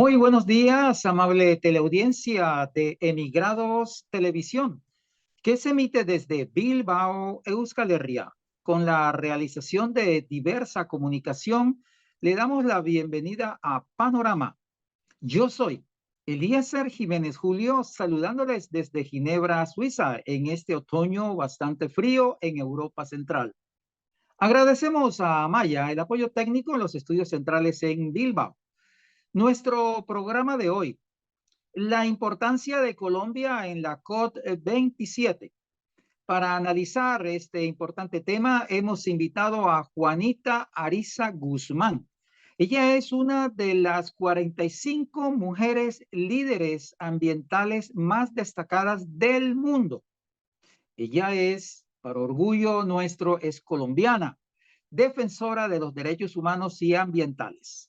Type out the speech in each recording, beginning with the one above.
Muy buenos días, amable teleaudiencia de Emigrados Televisión, que se emite desde Bilbao, Euskal Herria. Con la realización de diversa comunicación, le damos la bienvenida a Panorama. Yo soy Eliezer Jiménez Julio, saludándoles desde Ginebra, Suiza, en este otoño bastante frío en Europa Central. Agradecemos a Maya el apoyo técnico en los estudios centrales en Bilbao. Nuestro programa de hoy, la importancia de Colombia en la COP27. Para analizar este importante tema, hemos invitado a Juanita Ariza Guzmán. Ella es una de las 45 mujeres líderes ambientales más destacadas del mundo. Ella es, para orgullo nuestro, es colombiana, defensora de los derechos humanos y ambientales.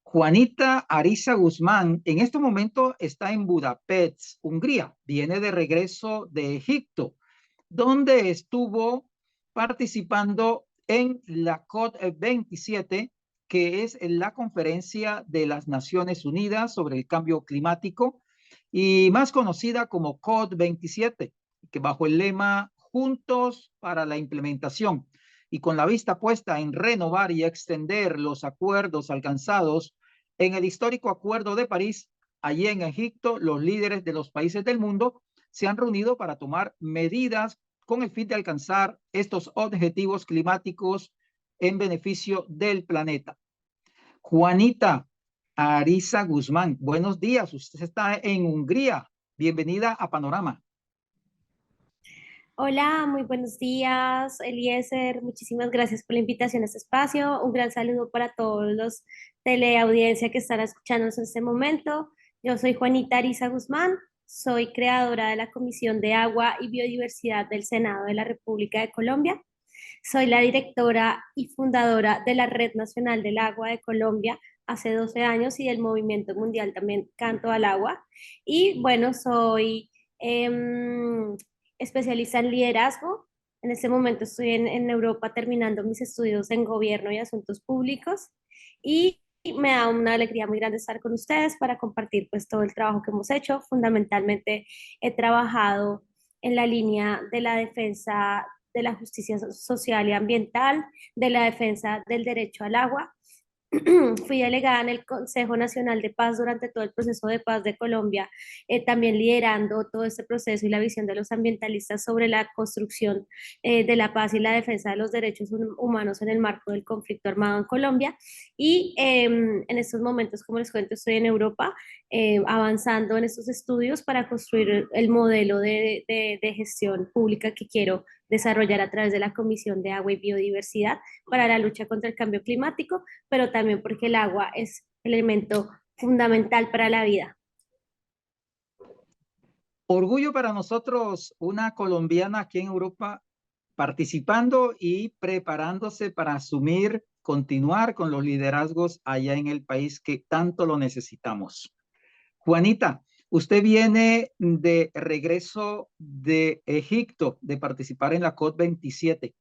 Juanita Ariza Guzmán en este momento está en Budapest, Hungría. Viene de regreso de Egipto, donde estuvo participando en la COP27, que es la conferencia de las Naciones Unidas sobre el cambio climático y más conocida como COP27, que bajo el lema Juntos para la implementación y con la vista puesta en renovar y extender los acuerdos alcanzados en el histórico Acuerdo de París, allí en Egipto, los líderes de los países del mundo se han reunido para tomar medidas con el fin de alcanzar estos objetivos climáticos en beneficio del planeta. Juanita Ariza Guzmán, buenos días. Usted está en Hungría. Bienvenida a Panorama. Hola, muy buenos días, Eliezer. Muchísimas gracias por la invitación a este espacio. Un gran saludo para todos los teleaudiencia que están escuchándonos en este momento. Yo soy Juanita Ariza Guzmán, soy creadora de la Comisión de Agua y Biodiversidad del Senado de la República de Colombia. Soy la directora y fundadora de la Red Nacional del Agua de Colombia hace 12 años y del Movimiento Mundial también Canto al Agua. Y bueno, soy especialista en liderazgo. En este momento estoy en Europa terminando mis estudios en gobierno y asuntos públicos y me da una alegría muy grande estar con ustedes para compartir pues todo el trabajo que hemos hecho. Fundamentalmente he trabajado en la línea de la defensa de la justicia social y ambiental, de la defensa del derecho al agua. Fui delegada en el Consejo Nacional de Paz durante todo el proceso de paz de Colombia, también liderando todo este proceso y la visión de los ambientalistas sobre la construcción de la paz y la defensa de los derechos humanos en el marco del conflicto armado en Colombia. Y en estos momentos, como les cuento, estoy en Europa avanzando en estos estudios para construir el modelo de gestión pública que quiero desarrollar a través de la Comisión de Agua y Biodiversidad para la lucha contra el cambio climático, pero también porque el agua es el elemento fundamental para la vida. Orgullo para nosotros, una colombiana aquí en Europa participando y preparándose para asumir, continuar con los liderazgos allá en el país que tanto lo necesitamos. Juanita, usted viene de regreso de Egipto, de participar en la COP27.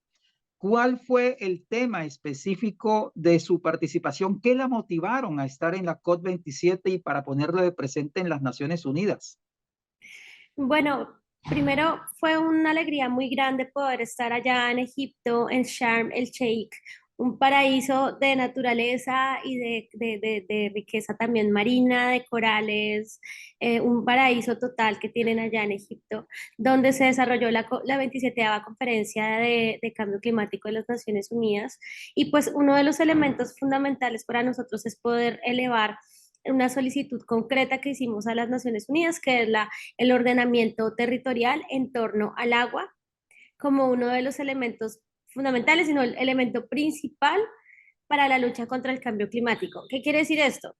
¿Cuál fue el tema específico de su participación? ¿Qué la motivaron a estar en la COP27 y para ponerlo de presente en las Naciones Unidas? Bueno, primero fue una alegría muy grande poder estar allá en Egipto, en Sharm el Sheikh, un paraíso de naturaleza y de riqueza también marina, de corales, un paraíso total que tienen allá en Egipto, donde se desarrolló la 27ª conferencia de cambio climático de las Naciones Unidas. Y pues uno de los elementos fundamentales para nosotros es poder elevar una solicitud concreta que hicimos a las Naciones Unidas, que es el ordenamiento territorial en torno al agua, como uno de los elementos fundamentales, sino el elemento principal para la lucha contra el cambio climático. ¿Qué quiere decir esto?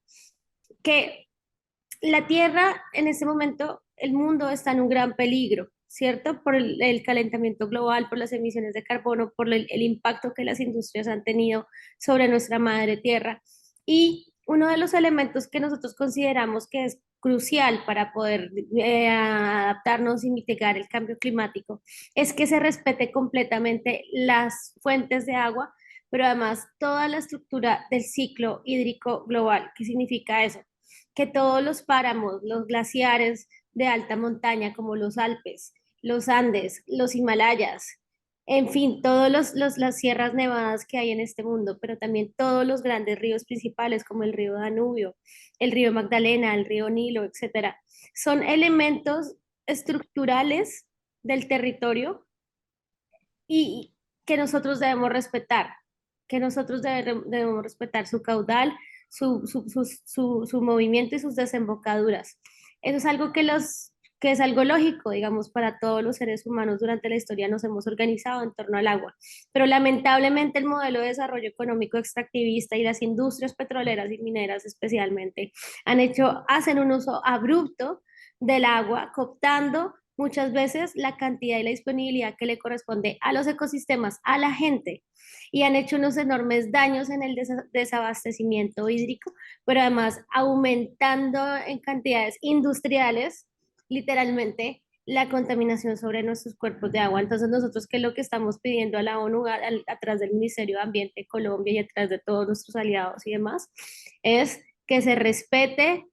Que la Tierra, en este momento, el mundo está en un gran peligro, ¿cierto? Por el calentamiento global, por las emisiones de carbono, por el impacto que las industrias han tenido sobre nuestra madre Tierra. Y uno de los elementos que nosotros consideramos que es crucial para poder adaptarnos y mitigar el cambio climático es que se respete completamente las fuentes de agua, pero además toda la estructura del ciclo hídrico global. ¿Qué significa eso? que todos los páramos, los glaciares de alta montaña como los Alpes, los Andes, los Himalayas, en fin, las sierras nevadas que hay en este mundo, pero también todos los grandes ríos principales como el río Danubio, el río Magdalena, el río Nilo, etcétera, son elementos estructurales del territorio y que nosotros debemos respetar, que nosotros debemos respetar su caudal, su movimiento y sus desembocaduras. Eso es algo que es algo lógico, digamos, para todos los seres humanos durante la historia nos hemos organizado en torno al agua. Pero lamentablemente el modelo de desarrollo económico extractivista y las industrias petroleras y mineras especialmente hacen un uso abrupto del agua, cooptando muchas veces la cantidad y la disponibilidad que le corresponde a los ecosistemas, a la gente, y han hecho unos enormes daños en el desabastecimiento hídrico, pero además aumentando en cantidades industriales, literalmente, la contaminación sobre nuestros cuerpos de agua. Entonces, nosotros, ¿qué es lo que estamos pidiendo a la ONU, a través del Ministerio de Ambiente de Colombia y a través de todos nuestros aliados y demás? Es que se respete,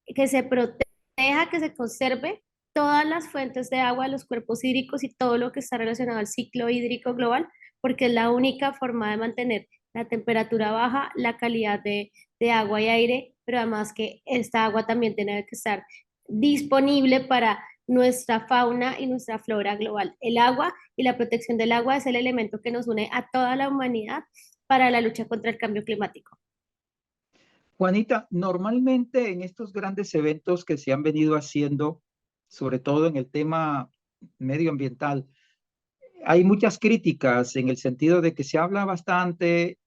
que se proteja, que se conserve todas las fuentes de agua, los cuerpos hídricos y todo lo que está relacionado al ciclo hídrico global, porque es la única forma de mantener la temperatura baja, la calidad de agua y aire, pero además que esta agua también tiene que estar disponible para nuestra fauna y nuestra flora global. El agua y la protección del agua es el elemento que nos une a toda la humanidad para la lucha contra el cambio climático. Juanita, normalmente en estos grandes eventos que se han venido haciendo, sobre todo en el tema medioambiental, hay muchas críticas en el sentido de que se habla bastante,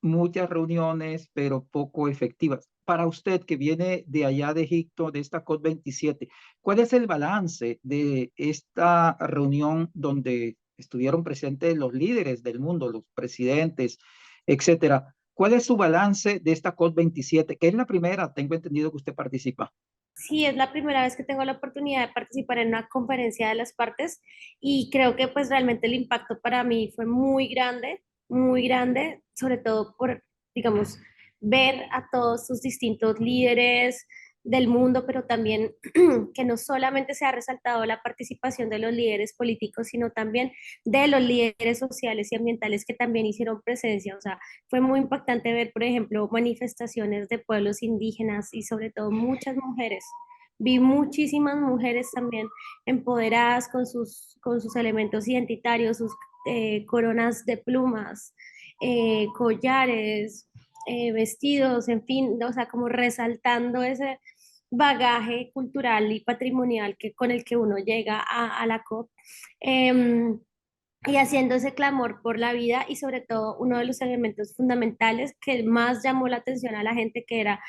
muchas reuniones, pero poco efectivas. Para usted que viene de allá de Egipto, de esta COP27, ¿cuál es el balance de esta reunión donde estuvieron presentes los líderes del mundo, los presidentes, etcétera? ¿Cuál es su balance de esta COP27? Que es la primera, tengo entendido que usted participa. Sí, es la primera vez que tengo la oportunidad de participar en una conferencia de las partes y creo que pues realmente el impacto para mí fue muy grande, sobre todo por, digamos, ver a todos sus distintos líderes del mundo, pero también que no solamente se ha resaltado la participación de los líderes políticos, sino también de los líderes sociales y ambientales que también hicieron presencia. O sea, fue muy impactante ver, por ejemplo, manifestaciones de pueblos indígenas y sobre todo muchas mujeres. Vi muchísimas mujeres también empoderadas con sus elementos identitarios, sus coronas de plumas, collares, vestidos, en fin, o sea, como resaltando ese bagaje cultural y patrimonial con el que uno llega a la COP. Eh, y haciendo ese clamor por la vida y sobre todo uno de los elementos fundamentales que más llamó la atención a la gente, que era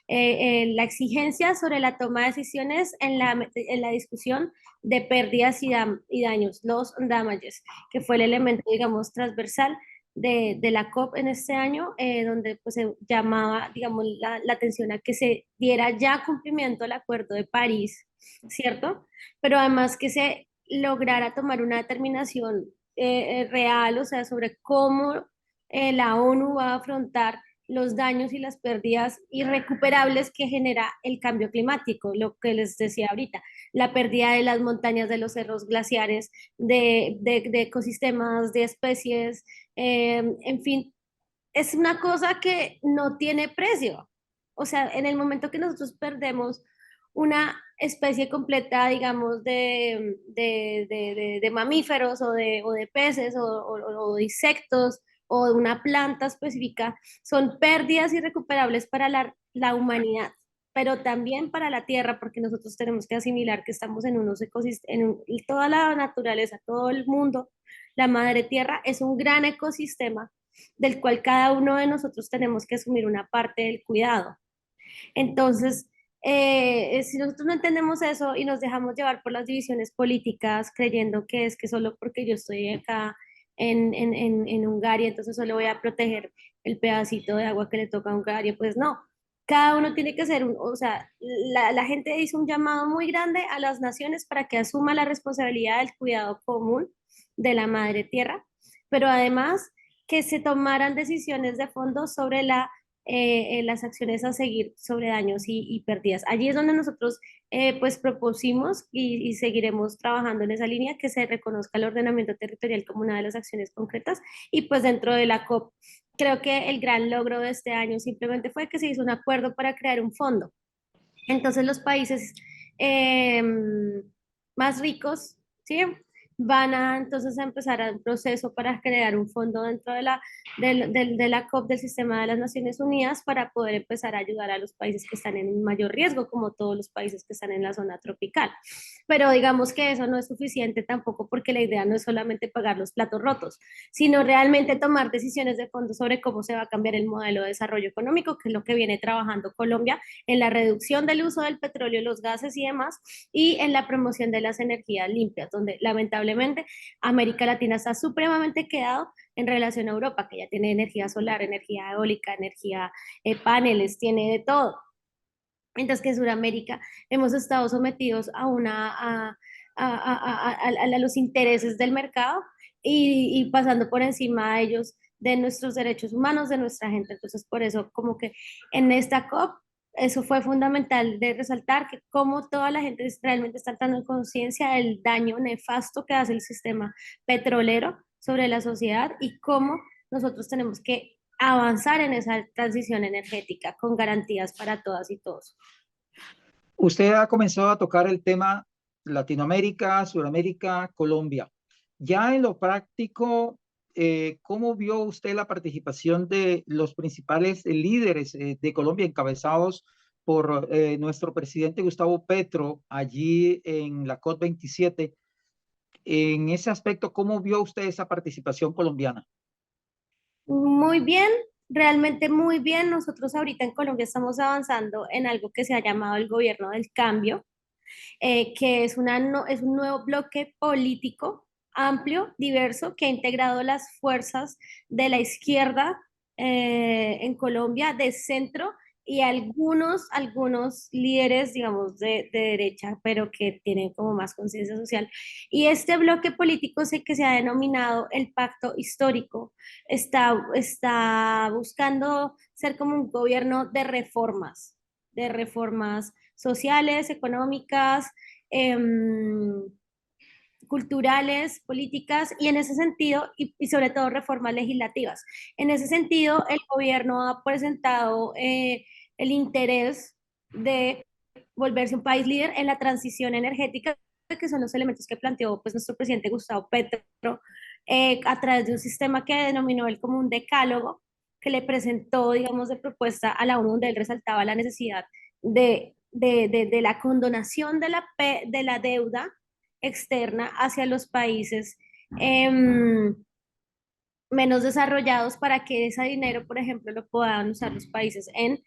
la exigencia sobre la toma de decisiones en la discusión de pérdidas y daños, los damages, que fue el elemento, digamos, transversal de la COP en este año, donde pues, se llamaba, digamos, la atención a que se diera ya cumplimiento al Acuerdo de París, ¿cierto? Pero además que se lograra tomar una determinación real, o sea, sobre cómo la ONU va a afrontar los daños y las pérdidas irrecuperables que genera el cambio climático, lo que les decía ahorita, la pérdida de las montañas, de los cerros glaciares, de ecosistemas, de especies, en fin, es una cosa que no tiene precio. O sea, en el momento que nosotros perdemos una especie completa, digamos, de mamíferos o de peces o de insectos o de una planta específica, son pérdidas irrecuperables para la humanidad, pero también para la Tierra, porque nosotros tenemos que asimilar que estamos en unos ecosistemas, toda la naturaleza, todo el mundo, la madre Tierra es un gran ecosistema del cual cada uno de nosotros tenemos que asumir una parte del cuidado. Entonces, si nosotros no entendemos eso y nos dejamos llevar por las divisiones políticas, creyendo que es que solo porque yo estoy acá en Hungría, entonces solo voy a proteger el pedacito de agua que le toca a Hungría, pues no. Cada uno tiene que ser, o sea, la gente hizo un llamado muy grande a las naciones para que asuma la responsabilidad del cuidado común de la madre tierra, pero además que se tomaran decisiones de fondo sobre la las acciones a seguir sobre daños y pérdidas. Allí es donde nosotros pues propusimos y seguiremos trabajando en esa línea, que se reconozca el ordenamiento territorial como una de las acciones concretas y pues dentro de la COP. Creo que el gran logro de este año simplemente fue que se hizo un acuerdo para crear un fondo. Entonces los países eh, más ricos, ¿sí? Van a entonces a empezar a un proceso para crear un fondo dentro de la COP del Sistema de las Naciones Unidas para poder empezar a ayudar a los países que están en mayor riesgo, como todos los países que están en la zona tropical. Pero digamos que eso no es suficiente tampoco porque la idea no es solamente pagar los platos rotos, sino realmente tomar decisiones de fondo sobre cómo se va a cambiar el modelo de desarrollo económico, que es lo que viene trabajando Colombia en la reducción del uso del petróleo, los gases y demás, y en la promoción de las energías limpias, donde lamentablemente América Latina está supremamente quedado en relación a Europa, que ya tiene energía solar, energía eólica, energía paneles, tiene de todo. Mientras que en Sudamérica hemos estado sometidos a los intereses del mercado y pasando por encima de ellos, de nuestros derechos humanos, de nuestra gente. Entonces, por eso, como que en esta COP, eso fue fundamental de resaltar que como toda la gente realmente está entrando en conciencia del daño nefasto que hace el sistema petrolero sobre la sociedad y cómo nosotros tenemos que avanzar en esa transición energética con garantías para todas y todos. Usted ha comenzado a tocar el tema Latinoamérica, Sudamérica, Colombia. Ya en lo práctico, ¿cómo vio usted la participación de los principales líderes de Colombia, encabezados por nuestro presidente Gustavo Petro, allí en la COP27? En ese aspecto, ¿cómo vio usted esa participación colombiana? Muy bien, realmente muy bien. Nosotros ahorita en Colombia estamos avanzando en algo que se ha llamado el gobierno del cambio, que es, es un nuevo bloque político amplio, diverso, que ha integrado las fuerzas de la izquierda en Colombia, de centro y algunos líderes, digamos, de derecha, pero que tienen como más conciencia social. Y este bloque político es el que se ha denominado el Pacto Histórico. Está buscando ser como un gobierno de reformas sociales, económicas, eh, culturales, políticas y en ese sentido, y sobre todo reformas legislativas. En ese sentido, el gobierno ha presentado el interés de volverse un país líder en la transición energética, que son los elementos que planteó pues, nuestro presidente Gustavo Petro a través de un sistema que denominó él como un decálogo, que le presentó, digamos, de propuesta a la ONU, donde él resaltaba la necesidad de la condonación de la deuda externa hacia los países menos desarrollados para que ese dinero, por ejemplo, lo puedan usar los países en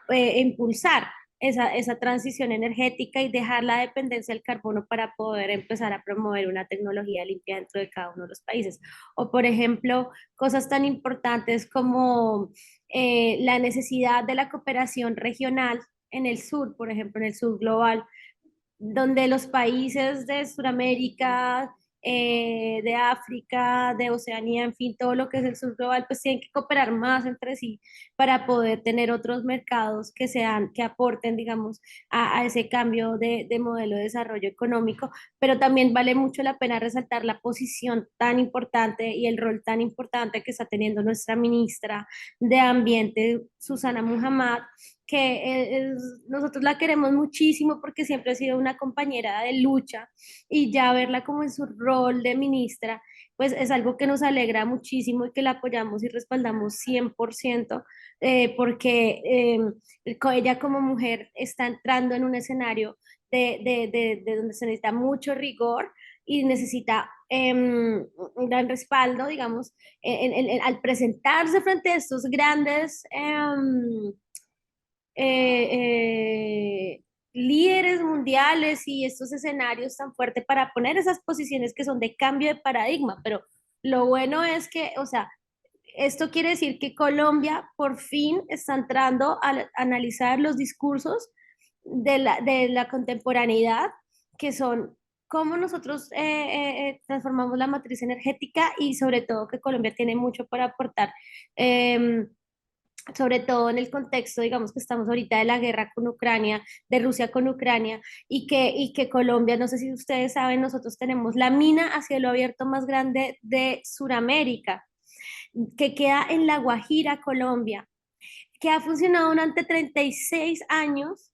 impulsar esa transición energética y dejar la dependencia del carbono para poder empezar a promover una tecnología limpia dentro de cada uno de los países. O, por ejemplo, cosas tan importantes como la necesidad de la cooperación regional en el sur, por ejemplo, en el sur global, donde los países de Sudamérica, de África, de Oceanía, en fin, todo lo que es el sur global, pues tienen que cooperar más entre sí para poder tener otros mercados que sean, que aporten, digamos, a ese cambio de modelo de desarrollo económico, pero también vale mucho la pena resaltar la posición tan importante y el rol tan importante que está teniendo nuestra ministra de Ambiente, Susana Muhammad, que nosotros la queremos muchísimo porque siempre ha sido una compañera de lucha y ya verla como en su rol de ministra, pues es algo que nos alegra muchísimo y que la apoyamos y respaldamos 100%, porque ella como mujer está entrando en un escenario de donde se necesita mucho rigor y necesita un gran respaldo, digamos, al presentarse frente a estos grandes líderes mundiales y estos escenarios tan fuertes para poner esas posiciones que son de cambio de paradigma. Pero lo bueno es que, o sea, esto quiere decir que Colombia por fin está entrando a analizar los discursos de la contemporaneidad, que son cómo nosotros transformamos la matriz energética y sobre todo que Colombia tiene mucho para aportar. sobre todo en el contexto, digamos, que estamos ahorita de la guerra con Ucrania, de Rusia con Ucrania, y que Colombia, no sé si ustedes saben, nosotros tenemos la mina a cielo abierto más grande de Sudamérica, que queda en La Guajira, Colombia, que ha funcionado durante 36 años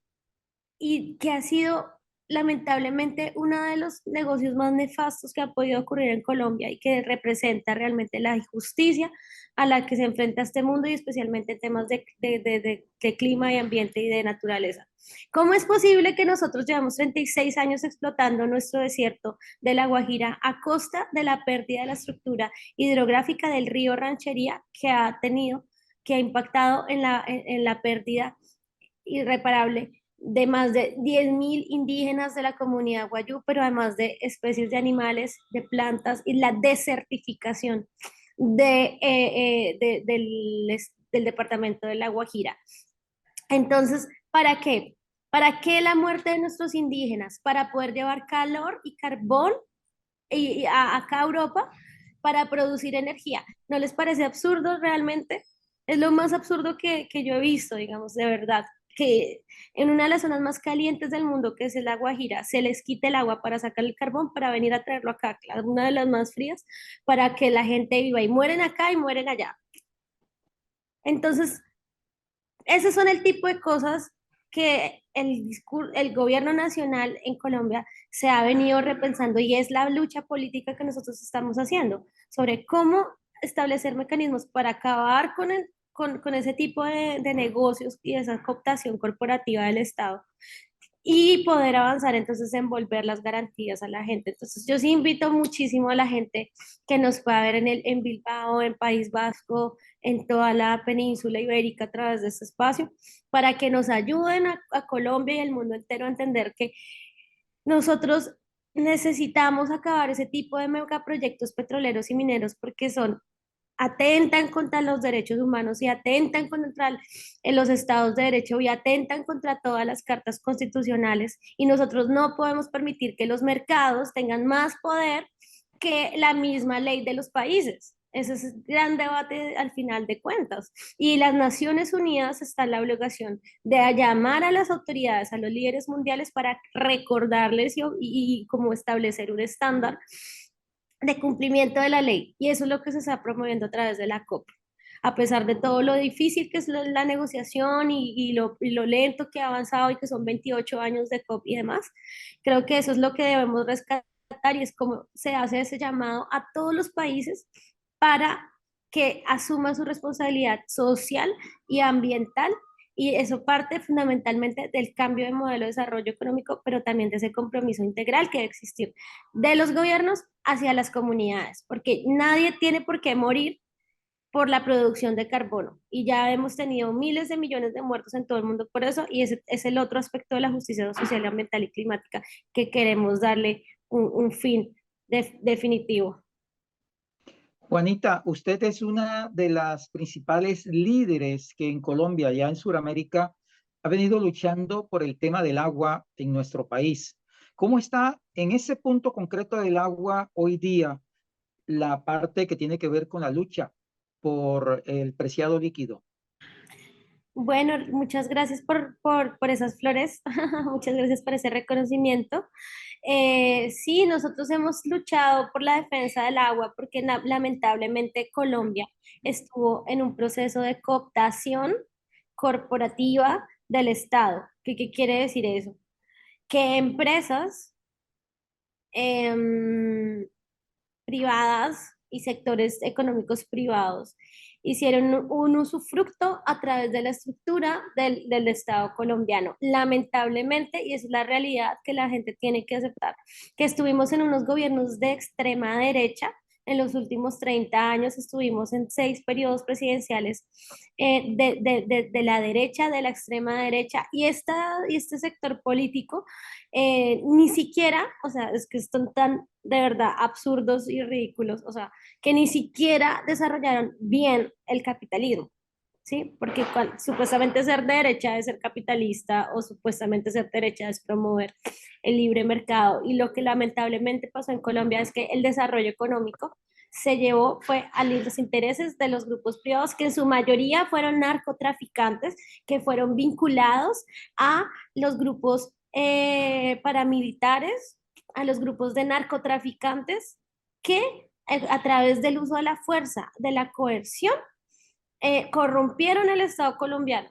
y que ha sido lamentablemente uno de los negocios más nefastos que ha podido ocurrir en Colombia y que representa realmente la injusticia a la que se enfrenta este mundo y especialmente en temas de clima y ambiente y de naturaleza. ¿Cómo es posible que nosotros llevamos 36 años explotando nuestro desierto de La Guajira a costa de la pérdida de la estructura hidrográfica del río Ranchería que ha impactado en la pérdida irreparable de más de 10.000 indígenas de la comunidad Wayuu, pero además de especies de animales, de plantas y la desertificación del departamento de La Guajira? Entonces, ¿para qué? ¿Para qué la muerte de nuestros indígenas? Para poder llevar calor y carbón acá a Europa para producir energía. ¿No les parece absurdo realmente? Es lo más absurdo que yo he visto, digamos, de verdad, que en una de las zonas más calientes del mundo, que es La Guajira, se les quite el agua para sacar el carbón, para venir a traerlo acá, una de las más frías, para que la gente viva y mueren acá y mueren allá. Entonces, esos son el tipo de cosas que el gobierno nacional en Colombia se ha venido repensando y es la lucha política que nosotros estamos haciendo sobre cómo establecer mecanismos para acabar con ese tipo de negocios y esa cooptación corporativa del Estado y poder avanzar entonces en volver las garantías a la gente. Entonces yo sí invito muchísimo a la gente que nos pueda ver en Bilbao, en País Vasco, en toda la península ibérica a través de este espacio, para que nos ayuden a Colombia y al mundo entero a entender que nosotros necesitamos acabar ese tipo de megaproyectos petroleros y mineros porque atentan contra los derechos humanos y atentan contra los estados de derecho y atentan contra todas las cartas constitucionales y nosotros no podemos permitir que los mercados tengan más poder que la misma ley de los países. Ese es el gran debate al final de cuentas. Y las Naciones Unidas está en la obligación de llamar a las autoridades, a los líderes mundiales para recordarles y como establecer un estándar de cumplimiento de la ley. Y eso es lo que se está promoviendo a través de la COP. A pesar de todo lo difícil que es la negociación y lo lento que ha avanzado y que son 28 años de COP y demás, creo que eso es lo que debemos rescatar y es como se hace ese llamado a todos los países para que asuman su responsabilidad social y ambiental y eso parte fundamentalmente del cambio de modelo de desarrollo económico, pero también de ese compromiso integral que debe existir de los gobiernos hacia las comunidades, porque nadie tiene por qué morir por la producción de carbono. Y ya hemos tenido miles de millones de muertos en todo el mundo por eso, y ese es el otro aspecto de la justicia social, ambiental y climática que queremos darle un fin definitivo. Juanita, usted es una de las principales líderes que en Colombia, ya en Sudamérica, ha venido luchando por el tema del agua en nuestro país. ¿Cómo está en ese punto concreto del agua hoy día la parte que tiene que ver con la lucha por el preciado líquido? Bueno, muchas gracias por esas flores, muchas gracias por ese reconocimiento. Sí, nosotros hemos luchado por la defensa del agua porque lamentablemente Colombia estuvo en un proceso de cooptación corporativa del Estado. ¿Qué quiere decir eso? Que empresas em, privadas y sectores económicos privados hicieron un usufructo a través de la estructura del Estado colombiano. Lamentablemente, y esa es la realidad que la gente tiene que aceptar, que estuvimos en unos gobiernos de extrema derecha. En los últimos 30 años estuvimos en 6 periodos presidenciales de la derecha, de la extrema derecha, y este sector político ni siquiera, o sea, es que son tan de verdad absurdos y ridículos, o sea, que ni siquiera desarrollaron bien el capitalismo, ¿sí? Porque supuestamente ser de derecha es ser capitalista o supuestamente ser derecha es promover el libre mercado y lo que lamentablemente pasó en Colombia es que el desarrollo económico se llevó fue a los intereses de los grupos privados, que en su mayoría fueron narcotraficantes, que fueron vinculados a los grupos paramilitares, a los grupos de narcotraficantes, que a través del uso de la fuerza, de la coerción, corrompieron el Estado colombiano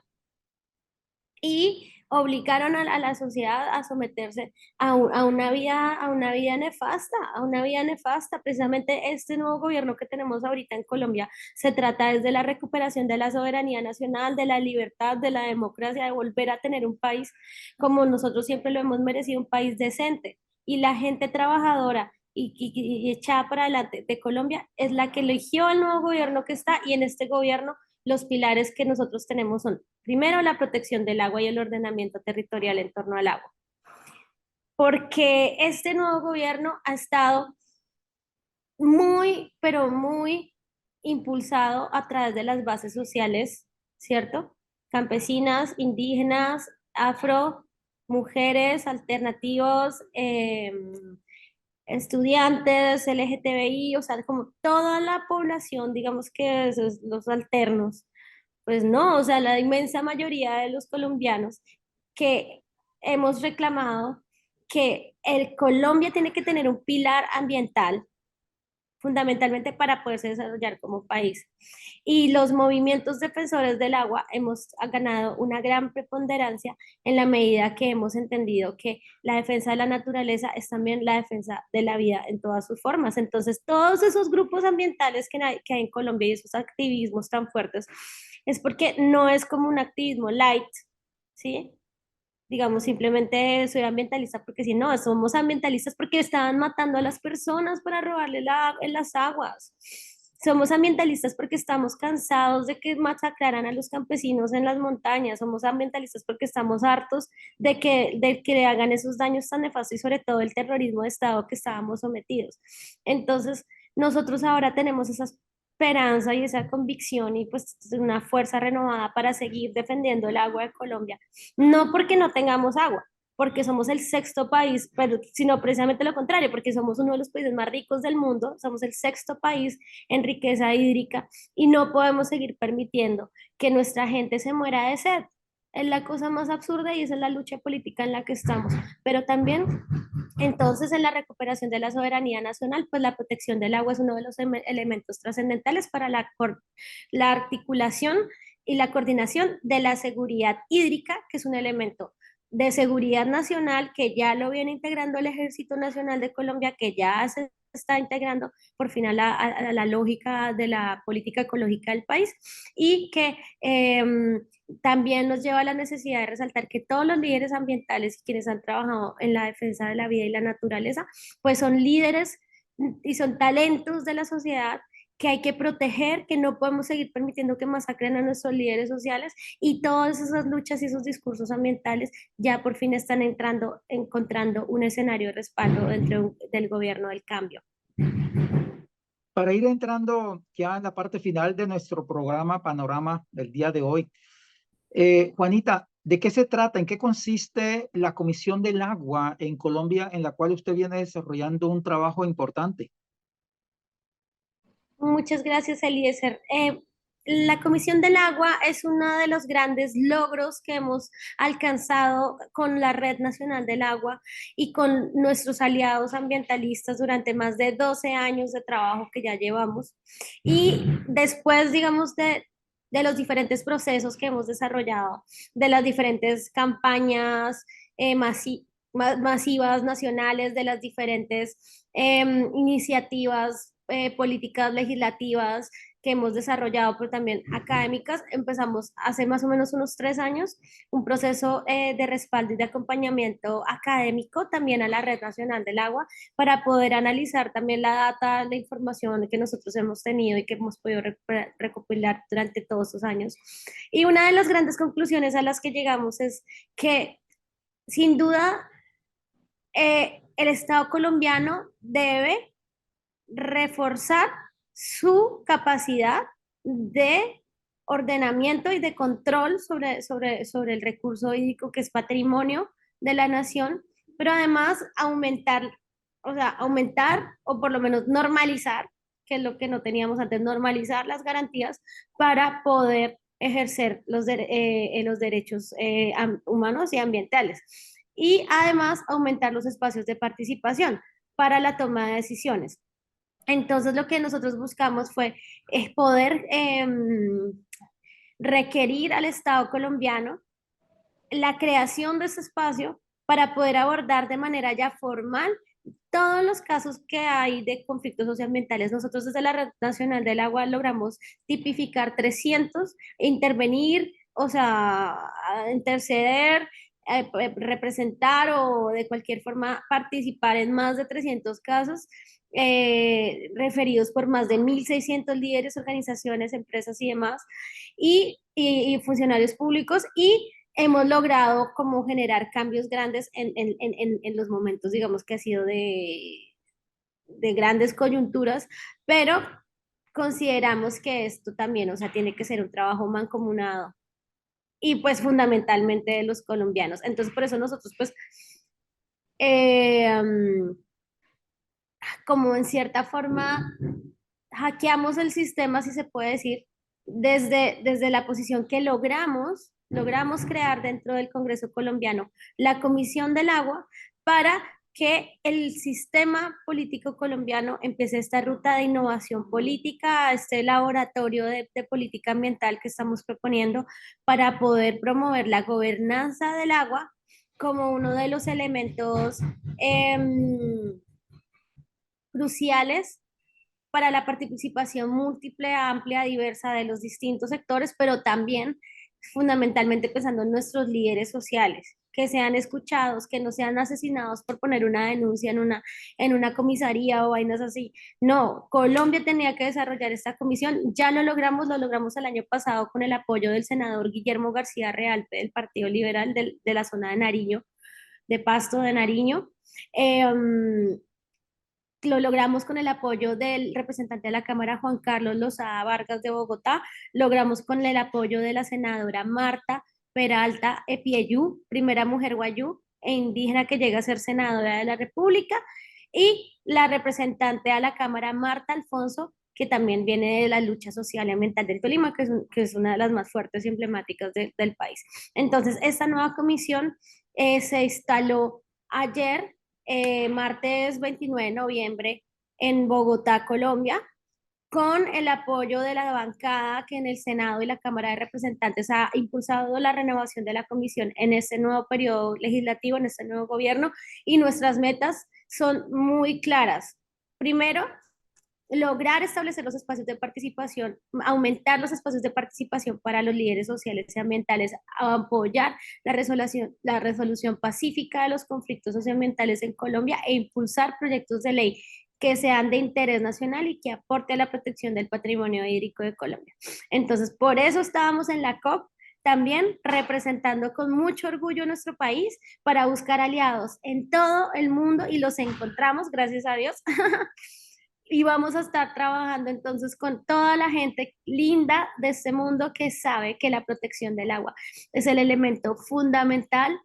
y obligaron a la sociedad a someterse a una vida nefasta, a una vida nefasta. Precisamente este nuevo gobierno que tenemos ahorita en Colombia se trata desde la recuperación de la soberanía nacional, de la libertad, de la democracia, de volver a tener un país como nosotros siempre lo hemos merecido, un país decente. Y la gente trabajadora y echada para adelante de Colombia es la que eligió el nuevo gobierno que está, y en este gobierno los pilares que nosotros tenemos son, primero, la protección del agua y el ordenamiento territorial en torno al agua. Porque este nuevo gobierno ha estado muy, pero muy impulsado a través de las bases sociales, ¿cierto? Campesinas, indígenas, afro, mujeres, alternativos, estudiantes, LGTBI, o sea, como toda la población, digamos que esos, los alternos. Pues no, o sea, la inmensa mayoría de los colombianos que hemos reclamado que el Colombia tiene que tener un pilar ambiental fundamentalmente para poderse desarrollar como país. Y los movimientos defensores del agua hemos ganado una gran preponderancia en la medida que hemos entendido que la defensa de la naturaleza es también la defensa de la vida en todas sus formas. Entonces, todos esos grupos ambientales que hay en Colombia y esos activismos tan fuertes es porque no es como un activismo light, ¿sí? Digamos, simplemente soy ambientalista porque si no, somos ambientalistas porque estaban matando a las personas para robarle en las aguas. Somos ambientalistas porque estamos cansados de que masacraran a los campesinos en las montañas. Somos ambientalistas porque estamos hartos de que le hagan esos daños tan nefastos y sobre todo el terrorismo de Estado que estábamos sometidos. Entonces, nosotros ahora tenemos esas esperanza y esa convicción y pues una fuerza renovada para seguir defendiendo el agua de Colombia, no porque no tengamos agua, porque somos el sexto país, pero sino precisamente lo contrario, porque somos uno de los países más ricos del mundo, somos el sexto país en riqueza hídrica y no podemos seguir permitiendo que nuestra gente se muera de sed. Es la cosa más absurda y esa es la lucha política en la que estamos. Pero también, entonces, en la recuperación de la soberanía nacional, pues la protección del agua es uno de los elementos trascendentales para la articulación y la coordinación de la seguridad hídrica, que es un elemento de seguridad nacional que ya lo viene integrando el Ejército Nacional de Colombia, que ya se está integrando por fin a la lógica de la política ecológica del país y que también nos lleva a la necesidad de resaltar que todos los líderes ambientales y quienes han trabajado en la defensa de la vida y la naturaleza, pues son líderes y son talentos de la sociedad que hay que proteger, que no podemos seguir permitiendo que masacren a nuestros líderes sociales y todas esas luchas y esos discursos ambientales ya por fin están encontrando un escenario de respaldo dentro del gobierno del cambio. Para ir entrando ya en la parte final de nuestro programa Panorama del día de hoy, Juanita, ¿de qué se trata? ¿En qué consiste la Comisión del Agua en Colombia, en la cual usted viene desarrollando un trabajo importante? Muchas gracias, Eliezer. La Comisión del Agua es uno de los grandes logros que hemos alcanzado con la Red Nacional del Agua y con nuestros aliados ambientalistas durante más de 12 años de trabajo que ya llevamos. Y después, digamos, de los diferentes procesos que hemos desarrollado, de las diferentes campañas masivas nacionales, de las diferentes iniciativas políticas legislativas que hemos desarrollado, pero también académicas, empezamos hace más o menos unos 3 años un proceso de respaldo y de acompañamiento académico también a la Red Nacional del Agua para poder analizar también la data, la información que nosotros hemos tenido y que hemos podido recopilar durante todos estos años. Y una de las grandes conclusiones a las que llegamos es que sin duda el Estado colombiano debe reforzar su capacidad de ordenamiento y de control sobre el recurso hídrico que es patrimonio de la nación, pero además aumentar, o sea, aumentar o por lo menos normalizar que es lo que no teníamos antes, normalizar las garantías para poder ejercer los derechos humanos y ambientales. Y además aumentar los espacios de participación para la toma de decisiones. Entonces, lo que nosotros buscamos fue poder requerir al Estado colombiano la creación de ese espacio para poder abordar de manera ya formal todos los casos que hay de conflictos socioambientales. Nosotros desde la Red Nacional del Agua logramos tipificar 300, intervenir, o sea, interceder, representar o de cualquier forma participar en más de 300 casos referidos por más de 1.600 líderes, organizaciones, empresas y demás, y funcionarios públicos, y hemos logrado como generar cambios grandes en los momentos, digamos, que ha sido de grandes coyunturas, pero consideramos que esto también, o sea, tiene que ser un trabajo mancomunado y pues fundamentalmente de los colombianos. Entonces, por eso nosotros pues eh, um, como en cierta forma hackeamos el sistema, si se puede decir, desde la posición que logramos crear dentro del Congreso colombiano la Comisión del Agua para que el sistema político colombiano empiece esta ruta de innovación política, este laboratorio de política ambiental que estamos proponiendo para poder promover la gobernanza del agua como uno de los elementos cruciales para la participación múltiple, amplia, diversa de los distintos sectores, pero también fundamentalmente pensando en nuestros líderes sociales, que sean escuchados, que no sean asesinados por poner una denuncia en una comisaría o vainas así. No, Colombia tenía que desarrollar esta comisión, ya lo logramos el año pasado con el apoyo del senador Guillermo García Realpe del Partido Liberal de la zona de Nariño, de Pasto de Nariño. Lo logramos con el apoyo del representante de la Cámara, Juan Carlos Lozada Vargas de Bogotá, logramos con el apoyo de la senadora Marta Peralta Epieyú, primera mujer guayú e indígena que llega a ser senadora de la República, y la representante a la Cámara, Marta Alfonso, que también viene de la lucha social y ambiental del Tolima, que es una de las más fuertes y emblemáticas del país. Entonces, esta nueva comisión se instaló ayer, martes 29 de noviembre, en Bogotá, Colombia, con el apoyo de la bancada que en el Senado y la Cámara de Representantes ha impulsado la renovación de la comisión en este nuevo periodo legislativo, en este nuevo gobierno, y nuestras metas son muy claras. Primero, lograr establecer los espacios de participación, aumentar los espacios de participación para los líderes sociales y ambientales, apoyar la resolución pacífica de los conflictos socioambientales en Colombia e impulsar proyectos de ley que sean de interés nacional y que aporte a la protección del patrimonio hídrico de Colombia. Entonces, por eso estábamos en la COP, también representando con mucho orgullo nuestro país para buscar aliados en todo el mundo, y los encontramos, gracias a Dios. Y vamos a estar trabajando entonces con toda la gente linda de este mundo que sabe que la protección del agua es el elemento fundamental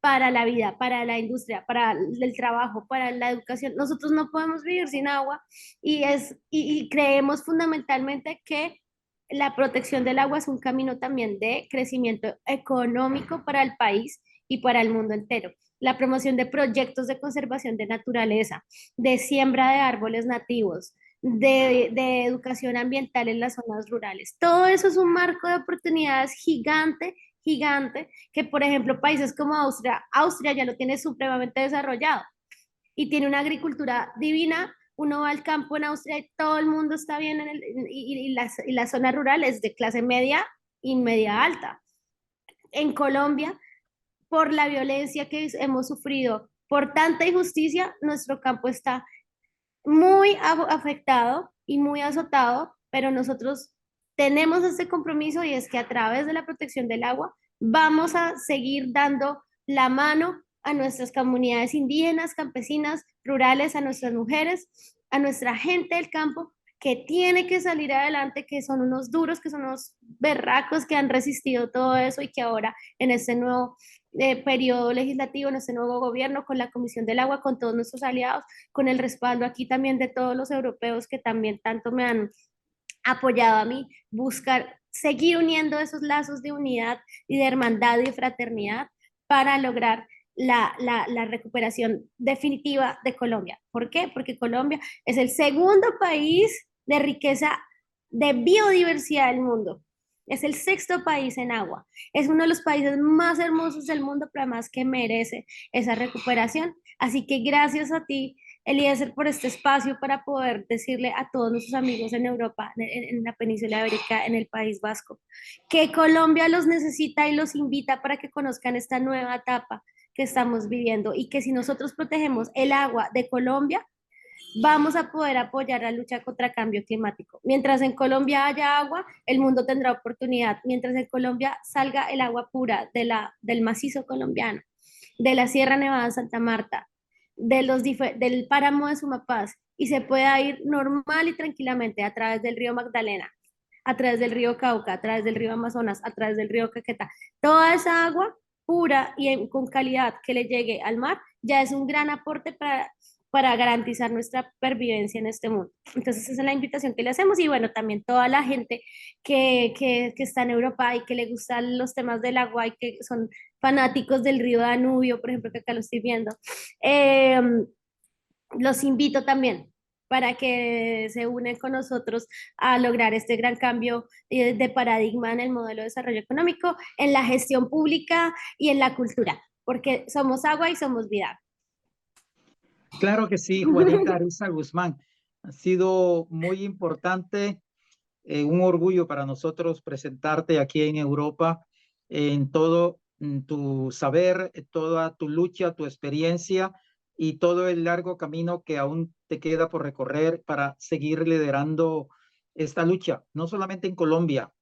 para la vida, para la industria, para el trabajo, para la educación. Nosotros no podemos vivir sin agua, y creemos fundamentalmente que la protección del agua es un camino también de crecimiento económico para el país y para el mundo entero. La promoción de proyectos de conservación de naturaleza, de siembra de árboles nativos, de educación ambiental en las zonas rurales. Todo eso es un marco de oportunidades gigante, gigante, que por ejemplo países como Austria ya lo tiene supremamente desarrollado y tiene una agricultura divina. Uno va al campo en Austria y todo el mundo está bien, y la zona rural es de clase media y media alta. En Colombia, por la violencia que hemos sufrido, por tanta injusticia, nuestro campo está muy afectado y muy azotado, pero nosotros tenemos este compromiso, y es que a través de la protección del agua vamos a seguir dando la mano a nuestras comunidades indígenas, campesinas, rurales, a nuestras mujeres, a nuestra gente del campo, que tiene que salir adelante, que son unos duros, que son unos berracos que han resistido todo eso y que ahora en este nuevo periodo legislativo, en este nuevo gobierno, con la Comisión del Agua, con todos nuestros aliados, con el respaldo aquí también de todos los europeos que también tanto me han apoyado a mí, buscar seguir uniendo esos lazos de unidad y de hermandad y de fraternidad para lograr la recuperación definitiva de Colombia. ¿Por qué? Porque Colombia es el segundo país de riqueza de biodiversidad del mundo. Es el sexto país en agua. Es uno de los países más hermosos del mundo, pero además que merece esa recuperación. Así que gracias a ti, Eliezer, por este espacio para poder decirle a todos nuestros amigos en Europa, en la península ibérica, en el País Vasco, que Colombia los necesita y los invita para que conozcan esta nueva etapa que estamos viviendo y que si nosotros protegemos el agua de Colombia, vamos a poder apoyar la lucha contra el cambio climático. Mientras en Colombia haya agua, el mundo tendrá oportunidad. Mientras en Colombia salga el agua pura del macizo colombiano, de la Sierra Nevada de Santa Marta, del páramo de Sumapaz, y se pueda ir normal y tranquilamente a través del río Magdalena, a través del río Cauca, a través del río Amazonas, a través del río Caquetá. Toda esa agua pura y con calidad que le llegue al mar ya es un gran aporte para garantizar nuestra pervivencia en este mundo. Entonces esa es la invitación que le hacemos y bueno, también toda la gente que está en Europa y que le gustan los temas del agua y que son fanáticos del río Danubio, por ejemplo, que acá lo estoy viendo, eh, los invito también para que se unen con nosotros a lograr este gran cambio de paradigma en el modelo de desarrollo económico, en la gestión pública y en la cultura, porque somos agua y somos vida. Claro que sí, Juanita Ariza Guzmán. Ha sido muy importante, un orgullo para nosotros presentarte aquí en Europa en todo tu saber, toda tu lucha, tu experiencia y todo el largo camino que aún te queda por recorrer para seguir liderando esta lucha, no solamente en Colombia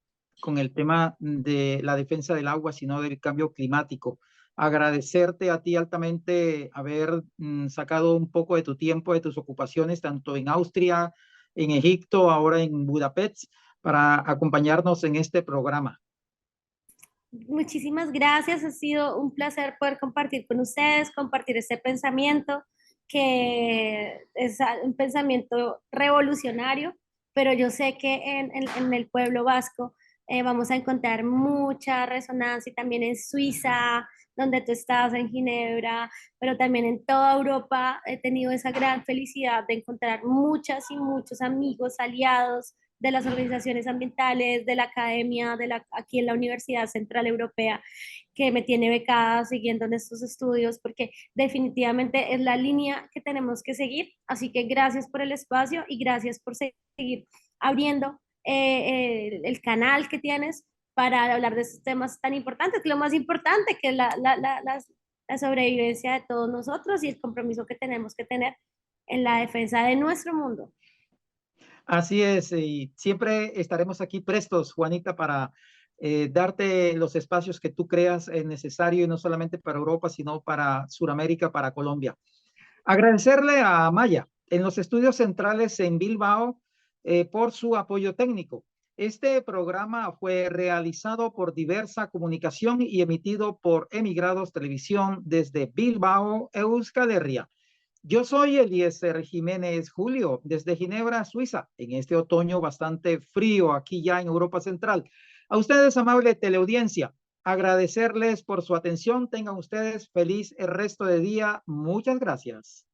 con el tema de la defensa del agua, sino del cambio climático. Agradecerte a ti altamente haber sacado un poco de tu tiempo, de tus ocupaciones, tanto en Austria, en Egipto, ahora en Budapest, para acompañarnos en este programa. Muchísimas gracias, ha sido un placer poder compartir con ustedes, compartir este pensamiento, que es un pensamiento revolucionario, pero yo sé que en el pueblo vasco vamos a encontrar mucha resonancia y también en Suiza, donde tú estás, en Ginebra, pero también en toda Europa he tenido esa gran felicidad de encontrar muchas y muchos amigos, aliados de las organizaciones ambientales, de la academia, aquí en la Universidad Central Europea, que me tiene becada siguiendo en estos estudios, porque definitivamente es la línea que tenemos que seguir. Así que gracias por el espacio y gracias por seguir abriendo el canal que tienes para hablar de estos temas tan importantes, que lo más importante, que es la sobrevivencia de todos nosotros y el compromiso que tenemos que tener en la defensa de nuestro mundo. Así es, y siempre estaremos aquí prestos, Juanita, para darte los espacios que tú creas necesario, y no solamente para Europa, sino para Sudamérica, para Colombia. Agradecerle a Maya en los estudios centrales en Bilbao por su apoyo técnico. Este programa fue realizado por Diversa Comunicación y emitido por Emigrados Televisión desde Bilbao, Euskal Herria. Yo soy Eliezer Jiménez Julio, desde Ginebra, Suiza, en este otoño bastante frío aquí ya en Europa Central. A ustedes, amable teleaudiencia, agradecerles por su atención. Tengan ustedes feliz el resto de día. Muchas gracias.